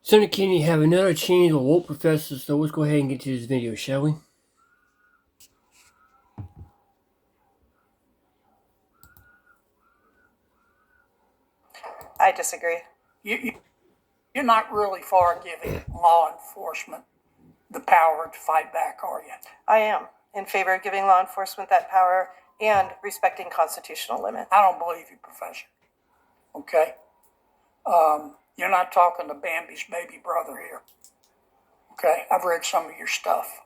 Senator Kennedy, have another change of woke professors, so let's go ahead and get to this video, shall we? I disagree. You're not really for giving law enforcement the power to fight back, are you? I am in favor of giving law enforcement that power and respecting constitutional limits. I don't believe you, Professor. Okay? You're not talking to Bambi's baby brother here. Okay? I've read some of your stuff.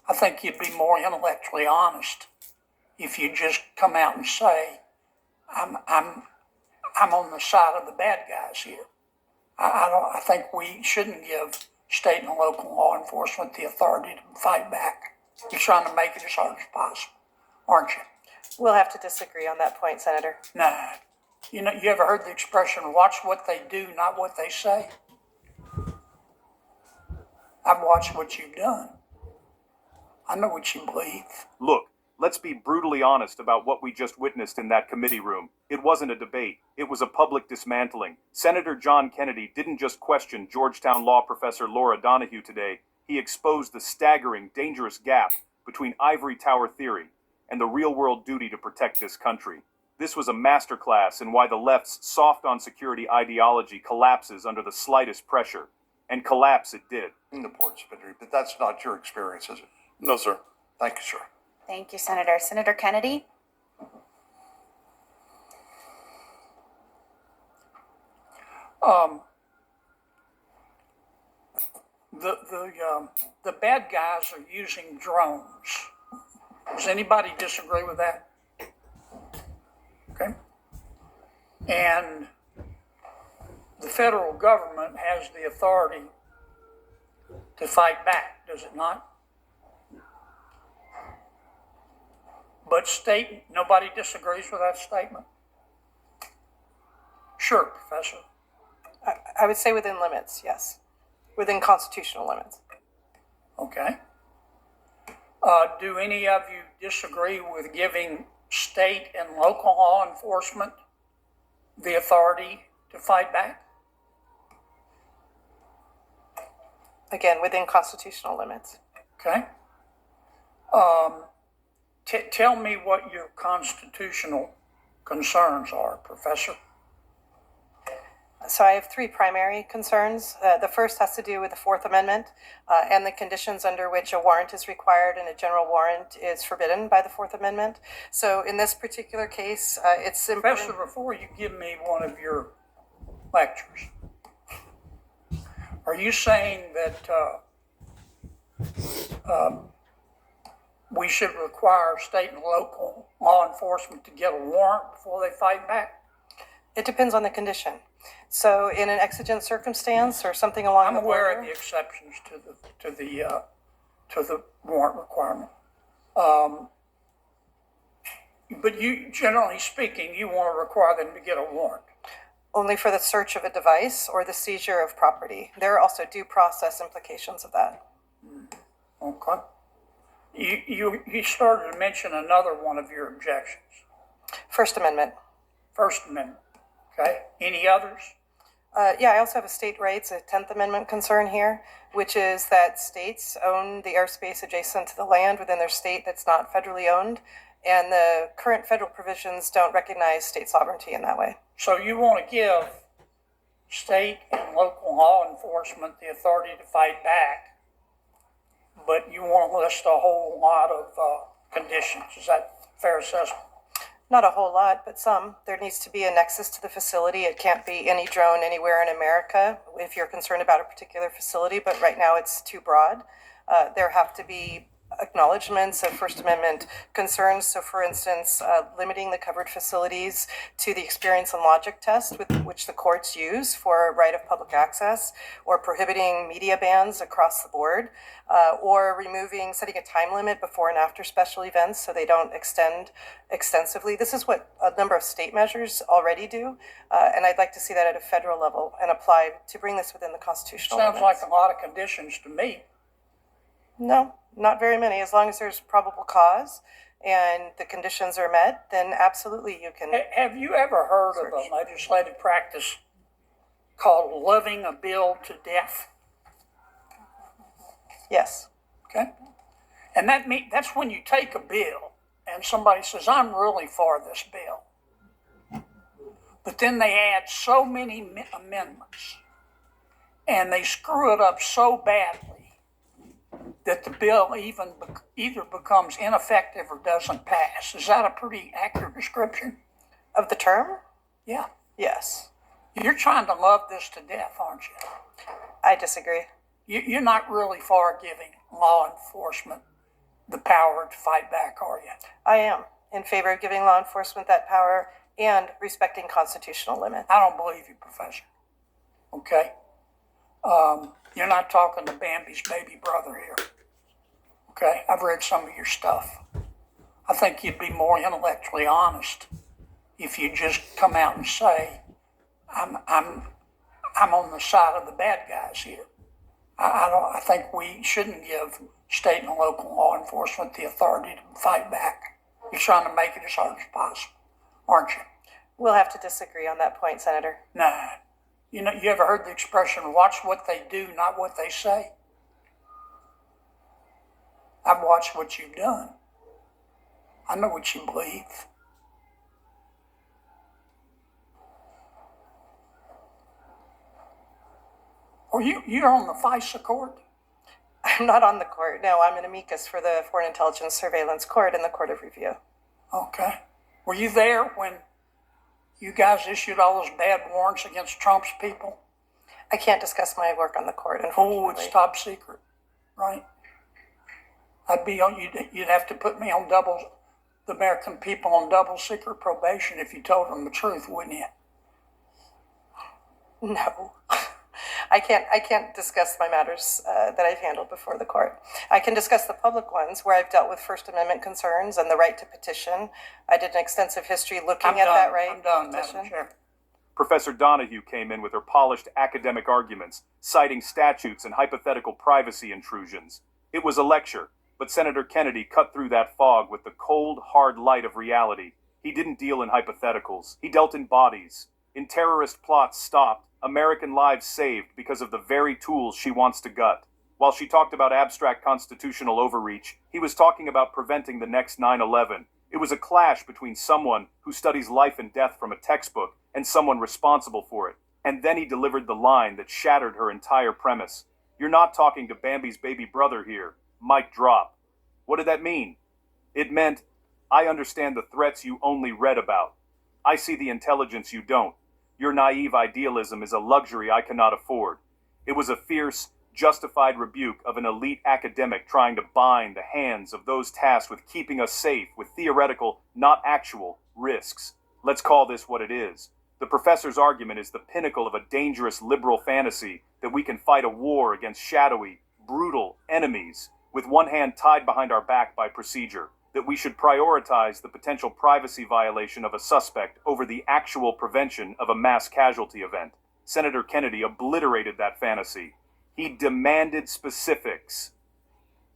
I think you'd be more intellectually honest if you just come out and say, I'm on the side of the bad guys here. I think we shouldn't give state and local law enforcement the authority to fight back. You're trying to make it as hard as possible, aren't you? We'll have to disagree on that point, Senator. Nah. You ever heard the expression, watch what they do, not what they say? I've watched what you've done. I know what you believe. Look, let's be brutally honest about what we just witnessed in that committee room. It wasn't a debate. It was a public dismantling. Senator John Kennedy didn't just question Georgetown law professor Laura Donahue today. He exposed the staggering, dangerous gap between ivory tower theory and the real-world duty to protect this country. This was a masterclass in why the left's soft-on-security ideology collapses under the slightest pressure. And collapse it did. The ports, but that's not your experience, is it? No, sir. Thank you, sir. Thank you, Senator. Senator Kennedy? The bad guys are using drones. Does anybody disagree with that? Okay. And the federal government has the authority to fight back, does it not? But state, nobody disagrees with that statement? Sure, Professor. I would say within limits, yes. Within constitutional limits. Okay. Do any of you disagree with giving state and local law enforcement the authority to fight back? Again, within constitutional limits. Okay. Tell me what your constitutional concerns are, Professor. So I have three primary concerns. The first has to do with the Fourth Amendment and the conditions under which a warrant is required and a general warrant is forbidden by the Fourth Amendment. So in this particular case, it's important. Professor, before you give me one of your lectures, are you saying that we should require state and local law enforcement to get a warrant before they fight back? It depends on the condition. So in an exigent circumstance or something along the I'm aware border, of the exceptions to the warrant requirement. But you, generally speaking, you want to require them to get a warrant. only for the search of a device or the seizure of property. There are also due process implications of that. Okay. You started to mention another one of your objections. First Amendment. First Amendment. Okay. Any others? Yeah, I also have a state rights, a 10th Amendment concern here, which is that states own the airspace adjacent to the land within their state that's not federally owned, and the current federal provisions don't recognize state sovereignty in that way. So you want to give state and local law enforcement the authority to fight back, but you want to list a whole lot of conditions. Is that a fair assessment? Not a whole lot, but some. There needs to be a nexus to the facility. It can't be any drone anywhere in America if you're concerned about a particular facility, but right now it's too broad. There have to be acknowledgments of First Amendment concerns. So for instance, limiting the covered facilities to the experience and logic test with which the courts use for right of public access, or prohibiting media bans across the board, or setting a time limit before and after special events so they don't extend extensively. This is what a number of state measures already do, and I'd like to see that at a federal level and apply to bring this within the constitutional Sounds limits. like a lot of conditions to me. No, not very many. As long as there's probable cause and the conditions are met, then absolutely you can. Have you ever heard of Search. a legislative practice called loving a bill to death? Yes. Okay? And that's when you take a bill and somebody says, I'm really for this bill. But then they add so many amendments and they screw it up so badly that the bill either becomes ineffective or doesn't pass. Is that a pretty accurate description? Of the term? Yeah. Yes. You're trying to love this to death, aren't you? I disagree. You're not really for giving law enforcement the power to fight back, are you? I am in favor of giving law enforcement that power and respecting constitutional limits. I don't believe you, Professor. Okay? You're not talking to Bambi's baby brother here. Okay? I've read some of your stuff. I think you'd be more intellectually honest if you just come out and say, I'm on the side of the bad guys here. I think we shouldn't give state and local law enforcement the authority to fight back. You're trying to make it as hard as possible, aren't you? We'll have to disagree on that point, Senator. Nah. You know, you ever heard the expression, watch what they do, not what they say? I've watched what you've done. I know what you believe. Or you're on the FISA court? I'm not on the court. No, I'm an amicus for the Foreign Intelligence Surveillance Court in the Court of Review. Okay. Were you there when you guys issued all those bad warrants against Trump's people? I can't discuss my work on the court, unfortunately. Oh, it's top secret, right? You'd have to put me on the American people on double secret probation if you told them the truth, wouldn't you? No. I can't discuss my matters that I've handled before the court. I can discuss the public ones where I've dealt with First Amendment concerns and the right to petition. I did an extensive history looking at that right I'm done, to petition. Madam Chair. Professor Donahue came in with her polished academic arguments, citing statutes and hypothetical privacy intrusions. It was a lecture, but Senator Kennedy cut through that fog with the cold, hard light of reality. He didn't deal in hypotheticals. He dealt in bodies. In terrorist plots stopped, American lives saved because of the very tools she wants to gut. While she talked about abstract constitutional overreach, he was talking about preventing the next 9/11. It was a clash between someone who studies life and death from a textbook and someone responsible for it. And then he delivered the line that shattered her entire premise. You're not talking to Bambi's baby brother here. Mic drop. What did that mean? It meant, I understand the threats you only read about. I see the intelligence you don't. Your naive idealism is a luxury I cannot afford. It was a fierce, justified rebuke of an elite academic trying to bind the hands of those tasked with keeping us safe with theoretical, not actual, risks. Let's call this what it is. The professor's argument is the pinnacle of a dangerous liberal fantasy that we can fight a war against shadowy, brutal enemies with one hand tied behind our back by procedure, that we should prioritize the potential privacy violation of a suspect over the actual prevention of a mass casualty event. Senator Kennedy obliterated that fantasy. He demanded specifics.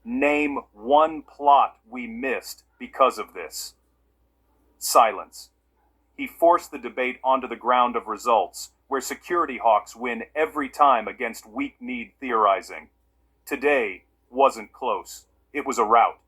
Name one plot we missed because of this. Silence. He forced the debate onto the ground of results, where security hawks win every time against weak-kneed theorizing. Today wasn't close. It was a rout.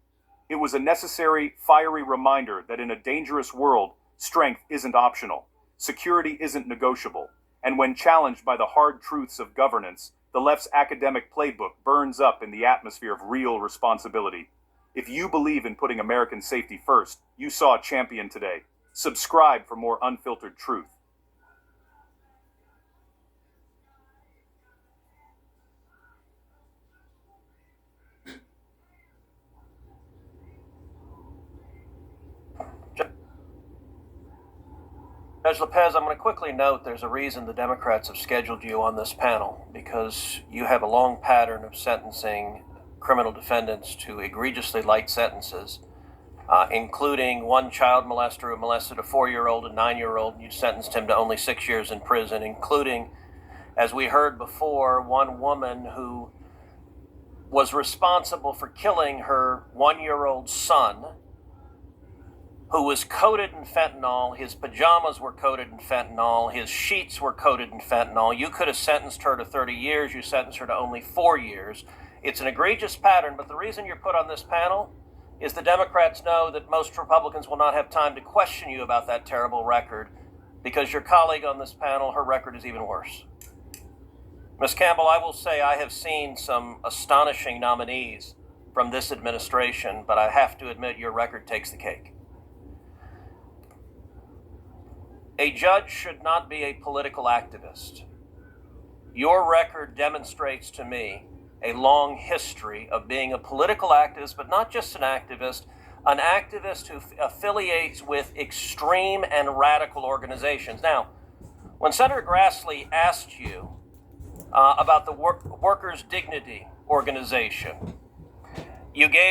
It was a necessary, fiery reminder that in a dangerous world, strength isn't optional, security isn't negotiable, and when challenged by the hard truths of governance, the left's academic playbook burns up in the atmosphere of real responsibility. If you believe in putting American safety first, you saw a champion today. Subscribe for more unfiltered truth. Judge Lopez, I'm going to quickly note there's a reason the Democrats have scheduled you on this panel, because you have a long pattern of sentencing criminal defendants to egregiously light sentences, including one child molester who molested a 4-year-old and 9-year-old. You sentenced him to only 6 years in prison, including, as we heard before, one woman who was responsible for killing her 1-year-old son, who was coated in fentanyl. His pajamas were coated in fentanyl. His sheets were coated in fentanyl. You could have sentenced her to 30 years. You sentenced her to only 4 years. It's an egregious pattern, but the reason you're put on this panel is the Democrats know that most Republicans will not have time to question you about that terrible record because your colleague on this panel, her record is even worse. Ms. Campbell, I will say I have seen some astonishing nominees from this administration, but I have to admit your record takes the cake. A judge should not be a political activist. Your record demonstrates to me a long history of being a political activist, but not just an activist who affiliates with extreme and radical organizations. Now, when Senator Grassley asked you about the Workers' Dignity Organization, you gave